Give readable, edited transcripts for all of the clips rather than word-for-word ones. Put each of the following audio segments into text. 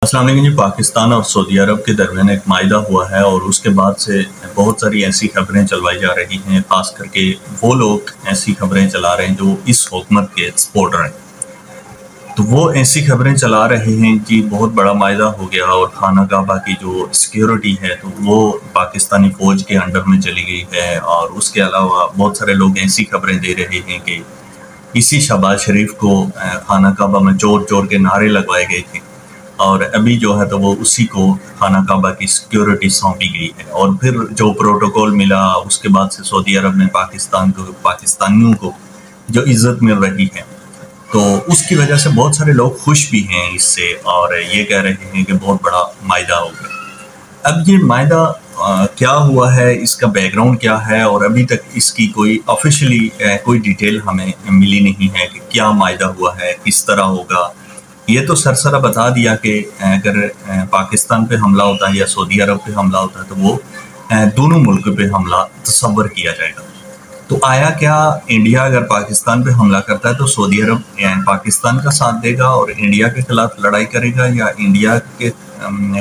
السلام علیکم جی۔ پاکستان اور سعودی عرب کے درمیان ایک معاہدہ ہوا ہے اور اس کے بعد سے بہت ساری ایسی خبریں چلوائی جا رہی ہیں، خاص کر کے وہ لوگ ایسی خبریں چلا رہے ہیں جو اس حکومت کے سپورٹر ہیں۔ تو وہ ایسی خبریں چلا رہے ہیں کہ بہت بڑا معاہدہ ہو گیا اور خانہ کعبہ کی جو سیکیورٹی ہے تو وہ پاکستانی فوج کے انڈر میں چلی گئی ہے، اور اس کے علاوہ بہت سارے لوگ ایسی خبریں دے رہے ہیں کہ اسی شہباز شریف کو خانہ کعبہ میں چور چور کے نعرے لگوائے گئے تھے، اور ابھی جو ہے تو وہ اسی کو خانہ کعبہ کی سیکیورٹی سونپی گئی ہے۔ اور پھر جو پروٹوکول ملا اس کے بعد سے سعودی عرب میں پاکستانیوں کو جو عزت مل رہی ہے، تو اس کی وجہ سے بہت سارے لوگ خوش بھی ہیں اس سے، اور یہ کہہ رہے ہیں کہ بہت بڑا معاہدہ ہو گیا۔ اب یہ معاہدہ کیا ہوا ہے، اس کا بیک گراؤنڈ کیا ہے، اور ابھی تک اس کی کوئی آفیشلی کوئی ڈیٹیل ہمیں ملی نہیں ہے کہ کیا معاہدہ ہوا ہے، کس طرح ہوگا۔ یہ تو سرسرا بتا دیا کہ اگر پاکستان پہ حملہ ہوتا ہے یا سعودی عرب پہ حملہ ہوتا ہے تو وہ دونوں ملک پہ حملہ تصور کیا جائے گا۔ تو آیا کیا انڈیا اگر پاکستان پہ حملہ کرتا ہے تو سعودی عرب پاکستان کا ساتھ دے گا اور انڈیا کے خلاف لڑائی کرے گا، یا انڈیا کے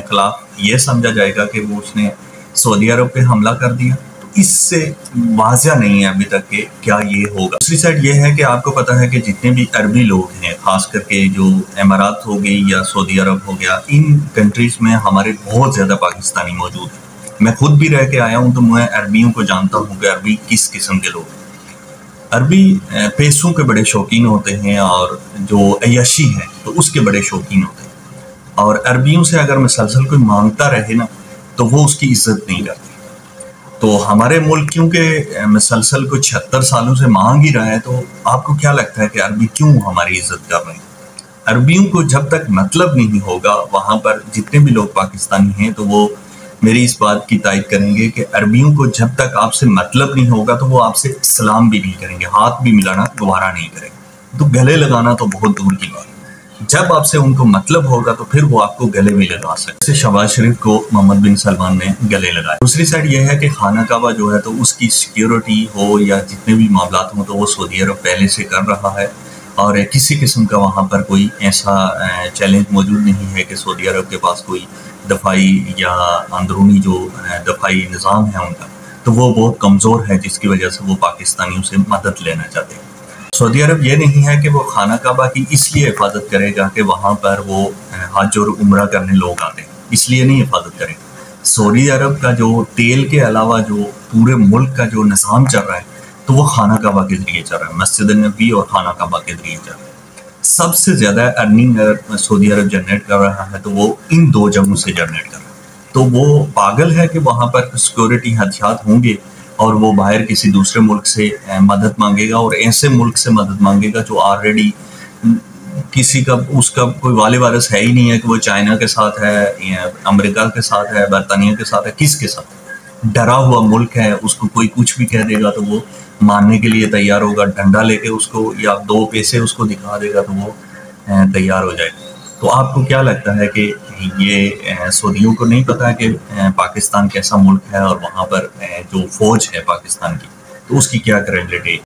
خلاف یہ سمجھا جائے گا کہ وہ اس نے سعودی عرب پہ حملہ کر دیا؟ تو اس سے واضح نہیں ہے ابھی تک کہ کیا یہ ہوگا۔ دوسری سائڈ یہ ہے کہ آپ کو پتہ ہے کہ جتنے بھی عربی لوگ ہیں، خاص کر کے جو امارات ہو گئی یا سعودی عرب ہو گیا، ان کنٹریز میں ہمارے بہت زیادہ پاکستانی موجود ہیں۔ میں خود بھی رہ کے آیا ہوں تو میں عربیوں کو جانتا ہوں کہ عربی کس قسم کے لوگ ہیں۔ عربی پیسوں کے بڑے شوقین ہوتے ہیں، اور جو عیاشی ہے تو اس کے بڑے شوقین ہوتے ہیں، اور عربیوں سے اگر مسلسل کوئی مانگتا رہے نا تو وہ اس کی عزت نہیں کرتے۔ تو ہمارے ملک کیونکہ مسلسل کو 76 سالوں سے مانگ ہی رہا ہے، تو آپ کو کیا لگتا ہے کہ عربی کیوں ہماری عزت کر رہے ہیں؟ عربیوں کو جب تک مطلب نہیں ہوگا، وہاں پر جتنے بھی لوگ پاکستانی ہیں تو وہ میری اس بات کی تائید کریں گے کہ عربیوں کو جب تک آپ سے مطلب نہیں ہوگا تو وہ آپ سے سلام بھی نہیں کریں گے، ہاتھ بھی ملانا گوارا نہیں کریں گے، تو گلے لگانا تو بہت دور کی بات ہے۔ جب آپ سے ان کو مطلب ہوگا تو پھر وہ آپ کو گلے میں لگا سکتے۔ جیسے شہباز شریف کو محمد بن سلمان نے گلے لگائے۔ دوسری سائڈ یہ ہے کہ خانہ کعبہ جو ہے تو اس کی سیکیورٹی ہو یا جتنے بھی معاملات ہوں تو وہ سعودی عرب پہلے سے کر رہا ہے، اور کسی قسم کا وہاں پر کوئی ایسا چیلنج موجود نہیں ہے کہ سعودی عرب کے پاس کوئی دفاعی یا اندرونی جو دفاعی نظام ہے ان کا، تو وہ بہت کمزور ہے، جس کی وجہ سے وہ پاکستانیوں سے مدد لینا چاہتے ہیں۔ سعودی عرب یہ نہیں ہے کہ وہ خانہ کعبہ کی اس لیے حفاظت کرے گا کہ وہاں پر وہ حج اور عمرہ کرنے لوگ آتے ہیں، اس لیے نہیں حفاظت کرے گا۔ سعودی عرب کا جو تیل کے علاوہ جو پورے ملک کا جو نظام چل رہا ہے تو وہ خانہ کعبہ کے ذریعے چل رہا ہے، مسجد نبوی اور خانہ کعبہ کے ذریعے چل رہا ہے۔ سب سے زیادہ ارننگ اگر سعودی عرب جنریٹ کر رہا ہے تو وہ ان دو جگہوں سے جنریٹ کر رہا ہے۔ تو وہ پاگل ہے کہ وہاں پر سیکورٹی خدشات ہوں گے اور وہ باہر کسی دوسرے ملک سے مدد مانگے گا، اور ایسے ملک سے مدد مانگے گا جو آلریڈی کسی کا اس کا کوئی والے وارث ہے ہی نہیں ہے، کہ وہ چائنا کے ساتھ ہے یا امریکہ کے ساتھ ہے، برطانیہ کے ساتھ ہے، کس کے ساتھ ہے؟ ڈرا ہوا ملک ہے، اس کو کوئی کچھ بھی کہہ دے گا تو وہ ماننے کے لیے تیار ہوگا، ڈنڈا لے کے اس کو یا 2 پیسے اس کو دکھا دے گا تو وہ تیار ہو جائے گا۔ تو آپ کو کیا لگتا ہے کہ یہ سعودیوں کو نہیں پتا کہ پاکستان کیسا ملک ہے، اور وہاں پر جو فوج ہے پاکستان کی تو اس کی کیا کریڈٹ ہے؟